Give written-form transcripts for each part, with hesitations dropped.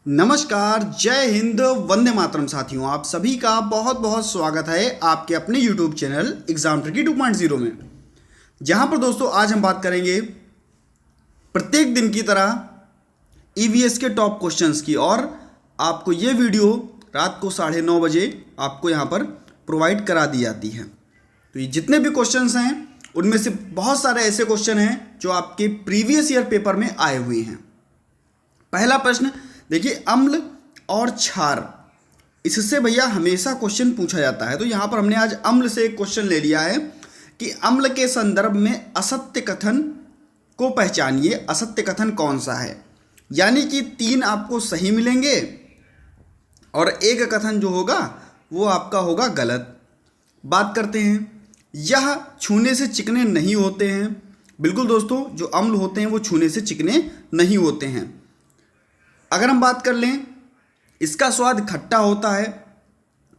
नमस्कार, जय हिंद, वंदे मातरम साथियों। आप सभी का बहुत बहुत स्वागत है आपके अपने YouTube चैनल एग्जाम ट्रिकी 2.0 में, जहां पर दोस्तों आज हम बात करेंगे प्रत्येक दिन की तरह EVS के टॉप क्वेश्चंस की। और आपको ये वीडियो रात को 9:30 बजे आपको यहां पर प्रोवाइड करा दी जाती है। तो ये जितने भी क्वेश्चंस हैं उनमें से बहुत सारे ऐसे क्वेश्चन हैं जो आपके प्रीवियस ईयर पेपर में आए हुए हैं। पहला प्रश्न देखिए, अम्ल और क्षार, इससे भैया हमेशा क्वेश्चन पूछा जाता है। तो यहाँ पर हमने आज अम्ल से एक क्वेश्चन ले लिया है कि अम्ल के संदर्भ में असत्य कथन को पहचानिए। असत्य कथन कौन सा है? यानी कि 3 आपको सही मिलेंगे और एक कथन जो होगा वो आपका होगा गलत। बात करते हैं, यह छूने से चिकने नहीं होते हैं। बिल्कुल दोस्तों, जो अम्ल होते हैं वो छूने से चिकने नहीं होते हैं। अगर हम बात कर लें, इसका स्वाद खट्टा होता है।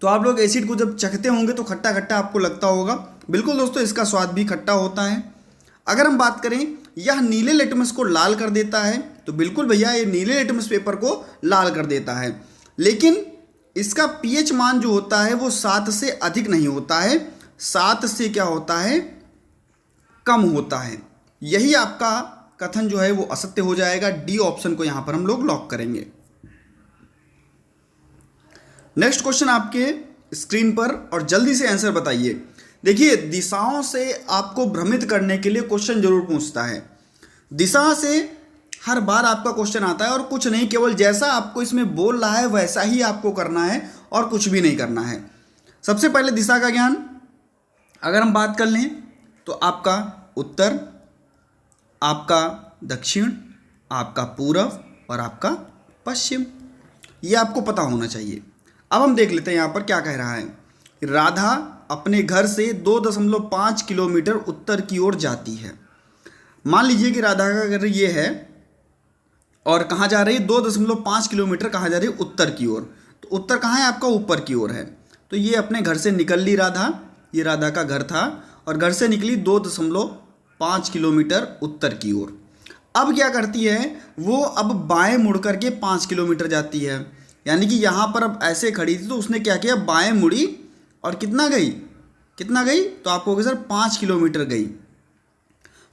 तो आप लोग एसिड को जब चखते होंगे तो खट्टा खट्टा आपको लगता होगा। बिल्कुल दोस्तों, इसका स्वाद भी खट्टा होता है। अगर हम बात करें, यह नीले लिटमस को लाल कर देता है। तो बिल्कुल भैया, ये नीले लिटमस पेपर को लाल कर देता है। लेकिन इसका pH मान जो होता है वो 7 से अधिक नहीं होता है, 7 से क्या होता है, कम होता है। यही आपका कथन जो है वो असत्य हो जाएगा। डी ऑप्शन को यहां पर हम लोग लॉक करेंगे। नेक्स्ट क्वेश्चन आपके स्क्रीन पर, और जल्दी से आंसर बताइए। देखिए, दिशाओं से आपको भ्रमित करने के लिए क्वेश्चन जरूर पूछता है। दिशा से हर बार आपका क्वेश्चन आता है और कुछ नहीं, केवल जैसा आपको इसमें बोल रहा है वैसा ही आपको करना है और कुछ भी नहीं करना है। सबसे पहले दिशा का ज्ञान अगर हम बात कर लें तो आपका उत्तर, आपका दक्षिण, आपका पूर्व और आपका पश्चिम, ये आपको पता होना चाहिए। अब हम देख लेते हैं यहाँ पर क्या कह रहा है। राधा अपने घर से 2.5 किलोमीटर उत्तर की ओर जाती है। मान लीजिए कि राधा का घर ये है और कहाँ जा रही है, 2.5 किलोमीटर कहाँ जा रही है, उत्तर की ओर। तो उत्तर कहाँ है आपका, ऊपर की ओर है। तो ये अपने घर से निकल ली राधा, ये राधा का घर था और घर से निकली 2.5 किलोमीटर उत्तर की ओर। अब क्या करती है वो, अब बाएं मुड़ करके 5 किलोमीटर जाती है। यानी कि यहाँ पर अब ऐसे खड़ी थी तो उसने क्या किया, बाएं मुड़ी और कितना गई, तो आपको होगा सर 5 किलोमीटर गई।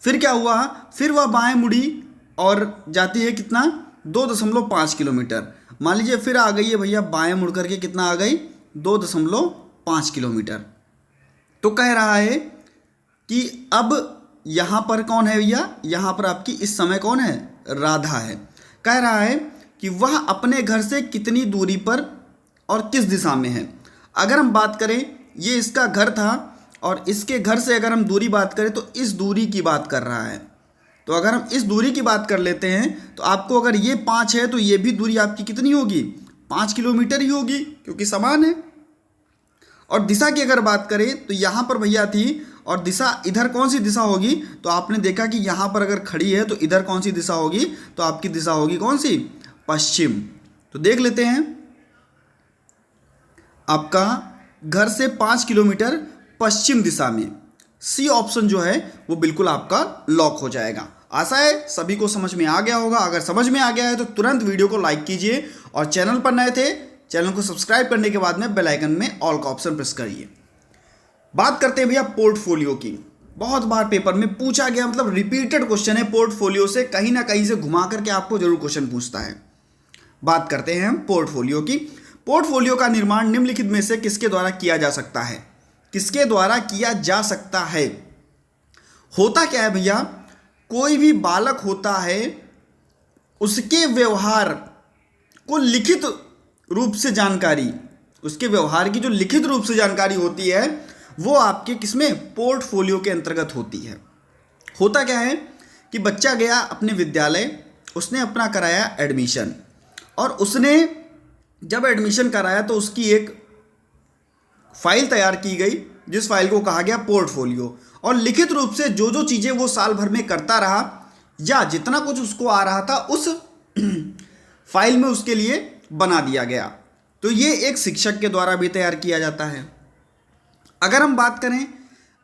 फिर क्या हुआ, फिर वह बाएं मुड़ी और जाती है कितना, 2.5 किलोमीटर। मान लीजिए फिर आ गई है भैया, बाएं मुड़ करके कितना आ गई, 2.5 किलोमीटर। तो कह रहा है कि अब यहाँ पर कौन है भैया, यहाँ पर आपकी इस समय कौन है, राधा है। कह रहा है कि वह अपने घर से कितनी दूरी पर और किस दिशा में है। अगर हम बात करें, ये इसका घर था और इसके घर से अगर हम दूरी बात करें तो इस दूरी की बात कर रहा है। तो अगर हम इस दूरी की बात कर लेते हैं तो आपको अगर ये 5 है तो ये भी दूरी आपकी कितनी होगी, 5 किलोमीटर ही होगी, क्योंकि समान है। और दिशा की अगर बात करें तो यहाँ पर भैया थी और दिशा इधर कौन सी दिशा होगी, तो आपने देखा कि यहाँ पर अगर खड़ी है तो इधर कौन सी दिशा होगी, तो आपकी दिशा होगी कौन सी, पश्चिम। तो देख लेते हैं, आपका घर से 5 किलोमीटर पश्चिम दिशा में। सी ऑप्शन जो है वो बिल्कुल आपका लॉक हो जाएगा। आशा है सभी को समझ में आ गया होगा। अगर समझ में आ गया है तो तुरंत वीडियो को लाइक कीजिए और चैनल पर नए थे, चैनल को सब्सक्राइब करने के बाद में बेल आइकन में ऑल का ऑप्शन प्रेस करिए। बात करते हैं भैया पोर्टफोलियो की। बहुत बार पेपर में पूछा गया, मतलब रिपीटेड क्वेश्चन है पोर्टफोलियो से, कहीं ना कहीं से घुमा करके आपको जरूर क्वेश्चन पूछता है। बात करते हैं हम पोर्टफोलियो की। पोर्टफोलियो का निर्माण निम्नलिखित में से किसके द्वारा किया जा सकता है, किसके द्वारा किया जा सकता है। होता क्या है भैया, कोई भी बालक होता है, उसके व्यवहार को लिखित रूप से जानकारी, उसके व्यवहार की जो लिखित रूप से जानकारी होती है वो आपके किसमें, पोर्टफोलियो के अंतर्गत होती है। होता क्या है कि बच्चा गया अपने विद्यालय, उसने अपना कराया एडमिशन, और उसने जब एडमिशन कराया तो उसकी एक फाइल तैयार की गई जिस फाइल को कहा गया पोर्टफोलियो। और लिखित रूप से जो जो चीज़ें वो साल भर में करता रहा या जितना कुछ उसको आ रहा था उस फाइल में उसके लिए बना दिया गया। तो ये एक शिक्षक के द्वारा भी तैयार किया जाता है। अगर हम बात करें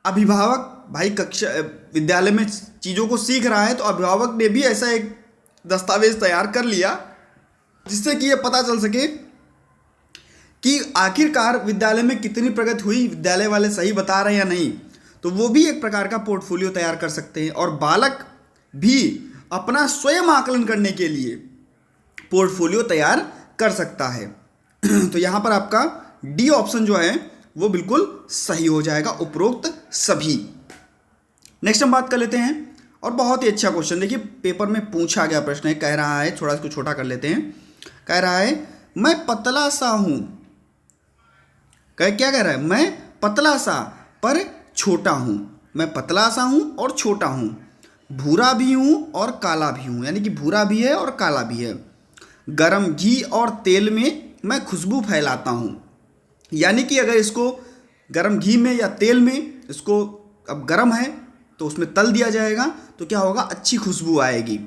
अभिभावक, भाई कक्षा विद्यालय में चीज़ों को सीख रहा है तो अभिभावक ने भी ऐसा एक दस्तावेज तैयार कर लिया जिससे कि ये पता चल सके कि आखिरकार विद्यालय में कितनी प्रगति हुई, विद्यालय वाले सही बता रहे हैं या नहीं। तो वो भी एक प्रकार का पोर्टफोलियो तैयार कर सकते हैं। और बालक भी अपना स्वयं आकलन करने के लिए पोर्टफोलियो तैयार कर सकता है। तो यहाँ पर आपका डी ऑप्शन जो है वो बिल्कुल सही हो जाएगा, उपरोक्त सभी। नेक्स्ट हम बात कर लेते हैं, और बहुत ही अच्छा क्वेश्चन, देखिए पेपर में पूछा गया प्रश्न है। कह रहा है, थोड़ा इसको छोटा कर लेते हैं, कह रहा है मैं पतला सा हूं। क्या कह रहा है? मैं पतला सा पर छोटा हूं। मैं पतला सा हूं और छोटा हूं, भूरा भी हूं और काला भी हूं, यानी कि भूरा भी है और काला भी है। गरम घी और तेल में मैं खुशबू फैलाता हूं, यानी कि अगर इसको गरम घी में या तेल में, इसको अब गरम है तो उसमें तल दिया जाएगा तो क्या होगा? अच्छी खुशबू आएगी।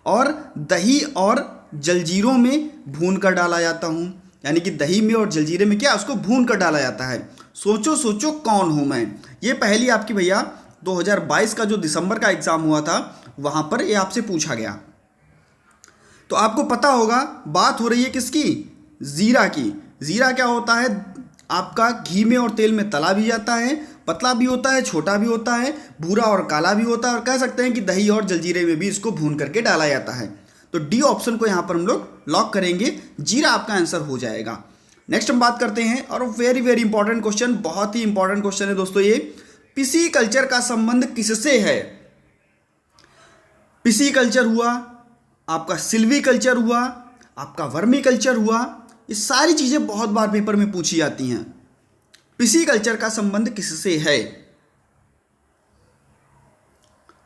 और दही और जलजीरों में भून कर डाला जाता हूँ, यानी कि दही में और जलजीरे में क्या, उसको भून कर डाला जाता है। सोचो सोचो कौन हूँ मैं। ये पहली आपकी भैया 2022 का जो दिसंबर का एग्ज़ाम हुआ था वहाँ पर ये आपसे पूछा गया। तो आपको पता होगा बात हो रही है किसकी? जीरा की। जीरा क्या होता है? आपका घी में और तेल में तला भी जाता है, पतला भी होता है, छोटा भी होता है, भूरा और काला भी होता है, और कह सकते हैं कि दही और जलजीरे में भी इसको भून करके डाला जाता है। तो डी ऑप्शन को यहाँ पर हम लोग लॉक करेंगे, जीरा आपका आंसर हो जाएगा। नेक्स्ट हम बात करते हैं, और वेरी वेरी इंपॉर्टेंट क्वेश्चन, बहुत ही इंपॉर्टेंट क्वेश्चन है दोस्तों ये। पिसीकल्चर का संबंध किससे है? पिसीकल्चर हुआ, आपका सिल्वीकल्चर हुआ, आपका वर्मीकल्चर हुआ, ये सारी चीज़ें बहुत बार पेपर में पूछी जाती हैं। पिसीकल्चर का संबंध किससे है?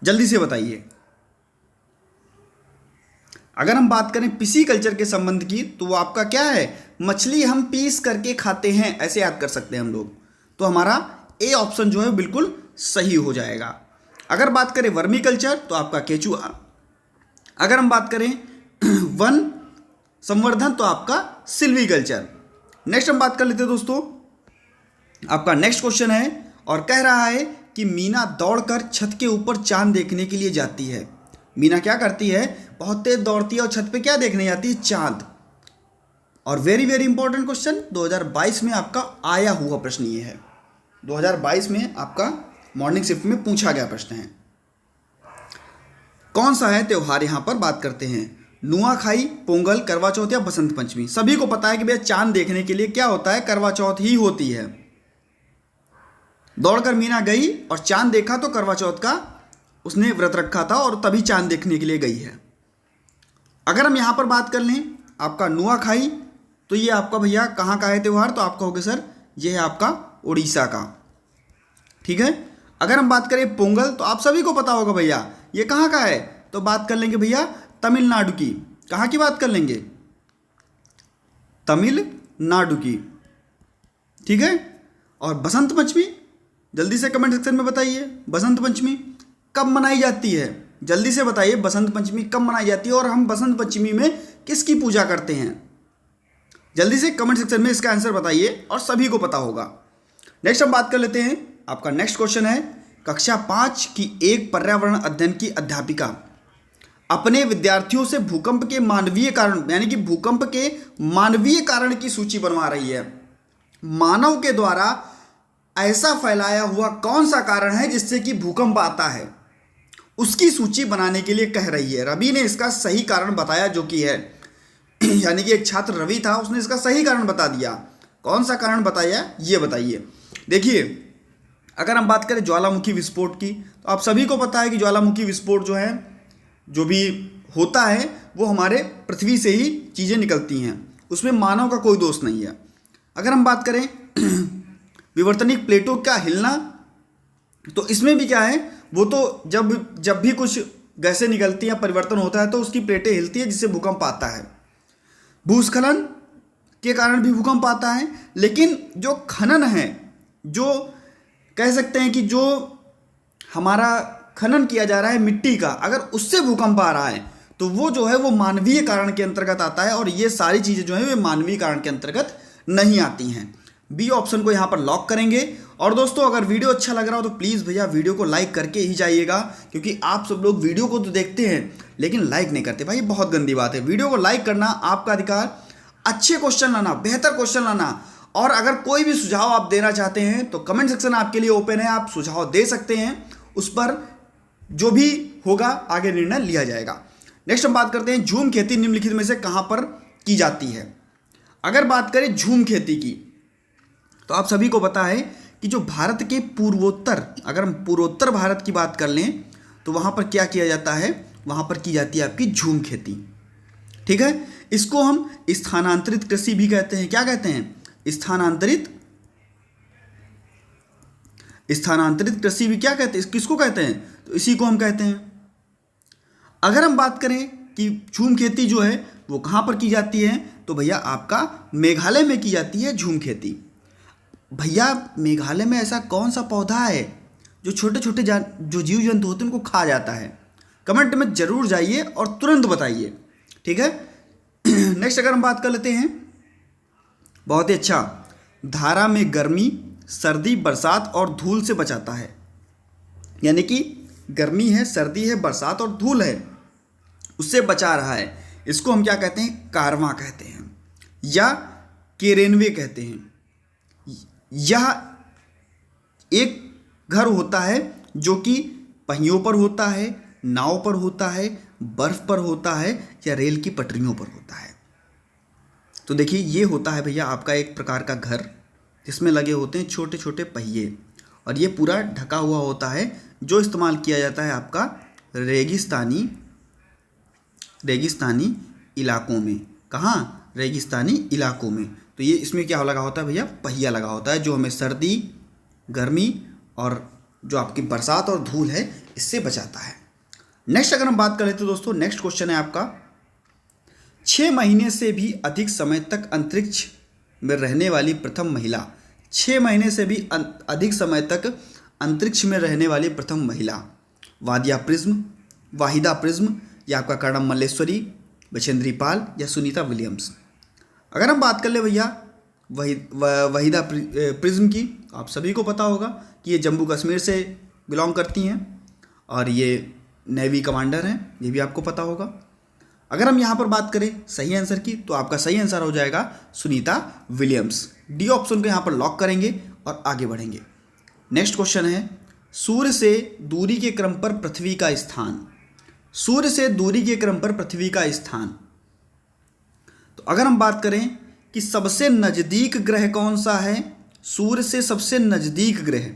जल्दी से बताइए। अगर हम बात करें पिसीकल्चर के संबंध की तो वो आपका क्या है? मछली हम पीस करके खाते हैं, ऐसे याद कर सकते हैं हम लोग। तो हमारा ए ऑप्शन जो है बिल्कुल सही हो जाएगा। अगर बात करें वर्मीकल्चर तो आपका केचुआ। अगर हम बात करें वन संवर्धन तो आपका सिल्वीकल्चर। नेक्स्ट हम बात कर लेते हैं दोस्तों, आपका नेक्स्ट क्वेश्चन है, और कह रहा है कि मीना दौड़कर छत के ऊपर चांद देखने के लिए जाती है। मीना क्या करती है? बहुत तेज दौड़ती है और छत पे क्या देखने जाती है? चांद। और वेरी वेरी इंपॉर्टेंट क्वेश्चन, 2022 में आपका आया हुआ प्रश्न ये है। 2022 में आपका मॉर्निंग शिफ्ट में पूछा गया प्रश्न है। कौन सा है त्योहार? यहाँ पर बात करते हैं नुआखाई, पोंगल, करवा चौथ या बसंत पंचमी। सभी को पता है कि भैया चांद देखने के लिए क्या होता है? करवा चौथ ही होती है। दौड़कर मीना गई और चांद देखा तो करवा चौथ का उसने व्रत रखा था और तभी चांद देखने के लिए गई है। अगर हम यहाँ पर बात कर लें आपका नुआखाई, तो ये आपका भैया कहाँ का है त्योहार? तो आप कहोगे सर ये है आपका उड़ीसा का, ठीक है। अगर हम बात करें पोंगल तो आप सभी को पता होगा भैया ये कहाँ का है? तो बात कर लेंगे भैया तमिलनाडु की। कहाँ की बात कर लेंगे? तमिलनाडु की, ठीक है। और बसंत पंचमी जल्दी से कमेंट सेक्शन में बताइए, बसंत पंचमी कब मनाई जाती है? जल्दी से बताइए बसंत पंचमी कब मनाई जाती है और हम बसंत पंचमी में किसकी पूजा करते हैं? जल्दी से कमेंट सेक्शन में इसका आंसर बताइए और सभी को पता होगा। नेक्स्ट हम बात कर लेते हैं, आपका नेक्स्ट क्वेश्चन है कक्षा 5 की एक पर्यावरण अध्ययन की अध्यापिका अपने विद्यार्थियों से भूकंप के मानवीय कारण, यानी कि भूकंप के मानवीय कारण की सूची बनवा रही है। मानव के द्वारा ऐसा फैलाया हुआ कौन सा कारण है जिससे कि भूकंप आता है, उसकी सूची बनाने के लिए कह रही है। रवि ने इसका सही कारण बताया जो कि है यानी कि एक छात्र रवि था, उसने इसका सही कारण बता दिया। कौन सा कारण बताया ये बताइए। देखिए अगर हम बात करें ज्वालामुखी विस्फोट की तो आप सभी को पता है कि ज्वालामुखी विस्फोट जो है जो भी होता है वो हमारे पृथ्वी से ही चीज़ें निकलती हैं, उसमें मानव का कोई दोष नहीं है। अगर हम बात करें विवर्तनिक प्लेटों का हिलना तो इसमें भी क्या है, वो तो जब भी कुछ गैसें निकलती हैं परिवर्तन होता है तो उसकी प्लेटें हिलती है जिससे भूकंप आता है। भूस्खलन के कारण भी भूकंप आता है, लेकिन जो खनन है, जो कह सकते हैं कि जो हमारा खनन किया जा रहा है मिट्टी का, अगर उससे भूकंप आ रहा है तो वो जो है वो मानवीय कारण के अंतर्गत आता है और ये सारी चीज़ें जो है वे मानवीय कारण के अंतर्गत नहीं आती हैं। बी ऑप्शन को यहाँ पर लॉक करेंगे। और दोस्तों अगर वीडियो अच्छा लग रहा हो तो प्लीज़ भैया वीडियो को लाइक करके ही जाइएगा, क्योंकि आप सब लोग वीडियो को तो देखते हैं लेकिन लाइक नहीं करते। भाई बहुत गंदी बात है। वीडियो को लाइक करना आपका अधिकार, अच्छे क्वेश्चन लाना, बेहतर क्वेश्चन लाना, और अगर कोई भी सुझाव आप देना चाहते हैं तो कमेंट सेक्शन आपके लिए ओपन है, आप सुझाव दे सकते हैं, उस पर जो भी होगा आगे निर्णय लिया जाएगा। नेक्स्ट हम बात करते हैं झूम खेती निम्नलिखित में से कहां पर की जाती है। अगर बात करें झूम खेती की तो आप सभी को पता है कि जो भारत के पूर्वोत्तर, अगर हम पूर्वोत्तर भारत की बात कर लें तो वहां पर क्या किया जाता है, वहां पर की जाती है आपकी झूम खेती। ठीक है, इसको हम स्थानांतरित कृषि भी कहते हैं। क्या कहते हैं? स्थानांतरित कृषि भी क्या कहते हैं, किसको कहते हैं? तो इसी को हम कहते हैं। अगर हम बात करें कि झूम खेती जो है वो कहाँ पर की जाती है, तो भैया आपका मेघालय में की जाती है झूम खेती। भैया मेघालय में ऐसा कौन सा पौधा है जो छोटे छोटे जो जीव जंतु होते हैं उनको खा जाता है? कमेंट में जरूर जाइए और तुरंत बताइए। ठीक है, नेक्स्ट अगर हम बात कर लेते हैं, बहुत ही अच्छा, धारा में गर्मी, सर्दी, बरसात और धूल से बचाता है। यानी कि गर्मी है, सर्दी है, बरसात और धूल है, उससे बचा रहा है। इसको हम क्या कहते हैं? कारवां कहते हैं या केरेनवे कहते हैं। यह एक घर होता है जो कि पहियों पर होता है, नाव पर होता है, बर्फ पर होता है या रेल की पटरियों पर होता है। तो देखिए ये होता है भैया आपका एक प्रकार का घर जिसमें लगे होते हैं छोटे छोटे पहिए, और ये पूरा ढका हुआ होता है, जो इस्तेमाल किया जाता है आपका रेगिस्तानी इलाकों में। कहाँ? रेगिस्तानी इलाकों में। तो ये इसमें क्या लगा होता है भैया? पहिया लगा होता है, जो हमें सर्दी, गर्मी और जो आपकी बरसात और धूल है इससे बचाता है। नेक्स्ट अगर हम बात कर लेते हैं दोस्तों, नेक्स्ट क्वेश्चन है आपका, 6 महीने से भी अधिक समय तक अंतरिक्ष में रहने वाली प्रथम महिला। 6 महीने से भी अधिक समय तक अंतरिक्ष में रहने वाली प्रथम महिला। वाहिदा प्रिज्म या आपका कर्णम मल्लेश्वरी, बछेंद्री पाल या सुनीता विलियम्स। अगर हम बात कर ले भैया वहीदा प्रिज्म की, आप सभी को पता होगा कि ये जम्मू कश्मीर से बिलोंग करती हैं और ये नेवी कमांडर हैं, ये भी आपको पता होगा। अगर हम यहाँ पर बात करें सही आंसर की, तो आपका सही आंसर हो जाएगा सुनीता विलियम्स। डी ऑप्शन को यहाँ पर लॉक करेंगे और आगे बढ़ेंगे। नेक्स्ट क्वेश्चन है, सूर्य से दूरी के क्रम पर पृथ्वी का स्थान। सूर्य से दूरी के क्रम पर पृथ्वी का स्थान। तो अगर हम बात करें कि सबसे नज़दीक ग्रह कौन सा है, सूर्य से सबसे नज़दीक ग्रह,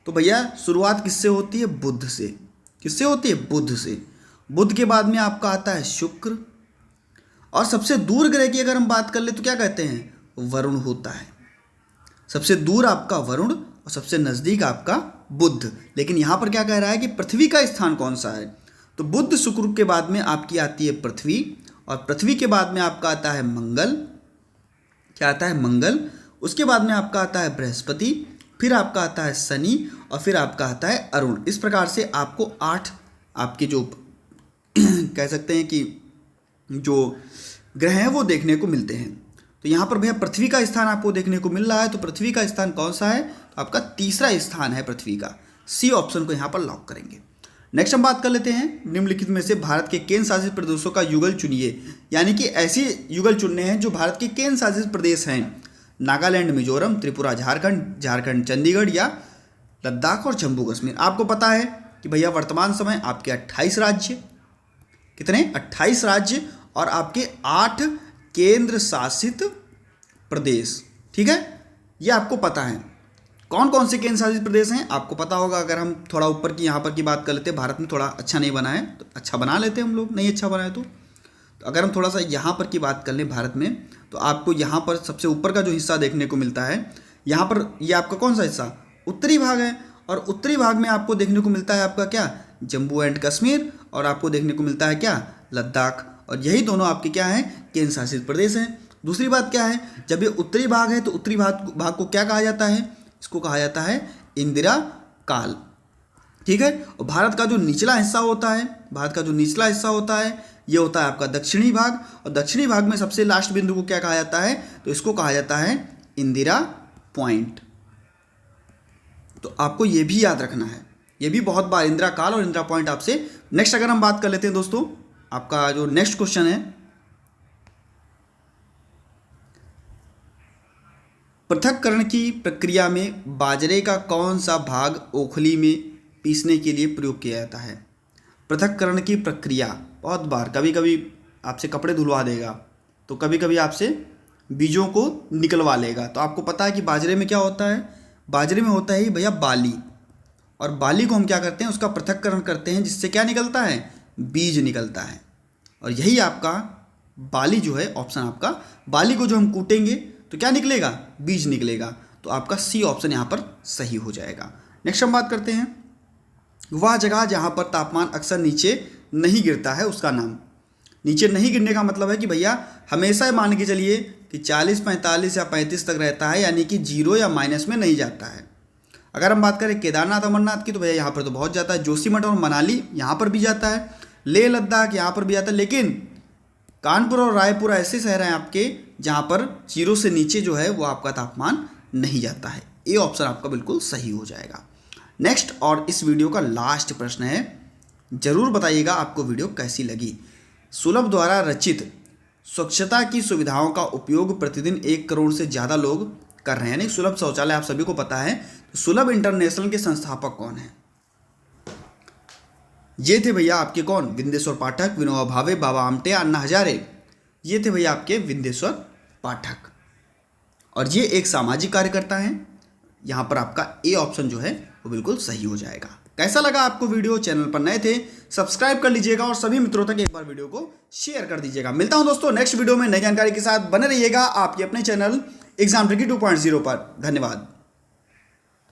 तो भैया शुरुआत किससे होती है? बुध से। किससे होती है? बुध से। बुध के बाद में आपका आता है शुक्र, और सबसे दूर ग्रह की अगर हम बात कर ले तो क्या कहते हैं? वरुण होता है। सबसे दूर आपका वरुण और सबसे नज़दीक आपका बुध। लेकिन यहाँ पर क्या कह रहा है कि पृथ्वी का स्थान कौन सा है? तो बुध शुक्र के बाद में आपकी आती है पृथ्वी, और पृथ्वी के बाद में आपका आता है मंगल। क्या आता है? मंगल। उसके बाद में आपका आता है बृहस्पति, फिर आपका आता है शनि, और फिर आपका आता है अरुण। इस प्रकार से आपको 8 आपके जो कह सकते हैं कि जो ग्रह हैं वो देखने को मिलते हैं। तो यहाँ पर भैया पृथ्वी का स्थान आपको देखने को मिल रहा है। तो पृथ्वी का स्थान कौन सा है? तो आपका तीसरा स्थान है पृथ्वी का। सी ऑप्शन को यहाँ पर लॉक करेंगे। नेक्स्ट हम बात कर लेते हैं, निम्नलिखित में से भारत के केंद्र शासित प्रदेशों का युगल चुनिए। यानी कि ऐसे युगल चुनने हैं जो भारत के केंद्र शासित प्रदेश हैं। नागालैंड, मिजोरम, त्रिपुरा, झारखंड, चंडीगढ़ या लद्दाख और जम्मू कश्मीर। आपको पता है कि भैया वर्तमान समय आपके 28 राज्य, कितने? 28 राज्य और आपके 8 केंद्र शासित प्रदेश। ठीक है, ये आपको पता है। कौन कौन से केंद्र शासित प्रदेश हैं आपको पता होगा। अगर हम थोड़ा ऊपर की यहाँ पर की बात कर लेते हैं, भारत में थोड़ा अच्छा नहीं बना है तो अच्छा बना लेते हैं हम लोग, नहीं अच्छा बनाए तो अगर हम थोड़ा सा यहाँ पर की बात कर लें भारत में, तो आपको यहाँ पर सबसे ऊपर का जो हिस्सा देखने को मिलता है, यहाँ पर ये आपका कौन सा हिस्सा? उत्तरी भाग है। और उत्तरी भाग में आपको देखने को मिलता है आपका क्या? जम्मू एंड कश्मीर, और आपको देखने को मिलता है क्या? लद्दाख। और यही दोनों आपके क्या हैं? केंद्र शासित प्रदेश हैं। दूसरी बात क्या है, जब ये उत्तरी भाग है तो उत्तरी भाग को क्या कहा जाता है? इसको कहा जाता है इंदिरा काल। ठीक है, और भारत का जो निचला हिस्सा होता है, ये होता है आपका दक्षिणी भाग, और दक्षिणी भाग में सबसे लास्ट बिंदु को क्या कहा जाता है? तो इसको कहा जाता है इंदिरा पॉइंट। तो आपको ये भी याद रखना है, ये भी बहुत बार इंदिरा काल और इंदिरा पॉइंट आपसे। नेक्स्ट अगर हम बात कर लेते हैं दोस्तों, आपका जो नेक्स्ट क्वेश्चन है, पृथक्करण की प्रक्रिया में बाजरे का कौन सा भाग ओखली में पीसने के लिए प्रयोग किया जाता है। पृथक्करण की प्रक्रिया बहुत बार, कभी कभी आपसे कपड़े धुलवा देगा, तो कभी कभी आपसे बीजों को निकलवा लेगा। तो आपको पता है कि बाजरे में क्या होता है, बाजरे में होता है भैया बाली, और बाली को हम क्या करते हैं, उसका पृथक्करण करते हैं, जिससे क्या निकलता है, बीज निकलता है। और यही आपका बाली जो है, ऑप्शन आपका बाली को जो हम कूटेंगे तो क्या निकलेगा, बीज निकलेगा। तो आपका सी ऑप्शन यहाँ पर सही हो जाएगा। नेक्स्ट हम बात करते हैं, वह जगह जहाँ पर तापमान अक्सर नीचे नहीं गिरता है उसका नाम। नीचे नहीं गिरने का मतलब है कि भैया हमेशा मान के चलिए कि 40, 45 या 35 तक रहता है, यानी कि जीरो या माइनस में नहीं जाता है। अगर हम बात करें केदारनाथ अमरनाथ की, तो भैया यहाँ पर तो बहुत जाता है। जोशीमठ और मनाली यहाँ पर भी जाता है, लेह लद्दाख यहाँ पर भी जाता है। लेकिन कानपुर और रायपुर ऐसे शहर हैं आपके जहाँ पर जीरो से नीचे जो है वो आपका तापमान नहीं जाता है। ये ऑप्शन आपका बिल्कुल सही हो जाएगा। नेक्स्ट और इस वीडियो का लास्ट प्रश्न है, जरूर बताइएगा आपको वीडियो कैसी लगी। सुलभ द्वारा रचित स्वच्छता की सुविधाओं का उपयोग प्रतिदिन 1 करोड़ से ज़्यादा लोग कर रहे हैं, यानी सुलभ शौचालय आप सभी को पता है। तो सुलभ इंटरनेशनल के संस्थापक कौन हैं? ये थे भैया आपके कौन, विंदेश्वर पाठक, विनोबा भावे, बाबा आमटे, अन्ना हजारे। ये थे भैया आपके विंदेश्वर पाठक, और ये एक सामाजिक कार्यकर्ता हैं। यहाँ पर आपका ए ऑप्शन जो है वो बिल्कुल सही हो जाएगा। कैसा लगा आपको वीडियो? चैनल पर नए थे सब्सक्राइब कर लीजिएगा और सभी मित्रों तक एक बार वीडियो को शेयर कर दीजिएगा। मिलता हूं दोस्तों नेक्स्ट वीडियो में नई जानकारी के साथ। बने रहिएगा आपके अपने चैनल एग्जाम ट्रिकी 2.0 पर। धन्यवाद।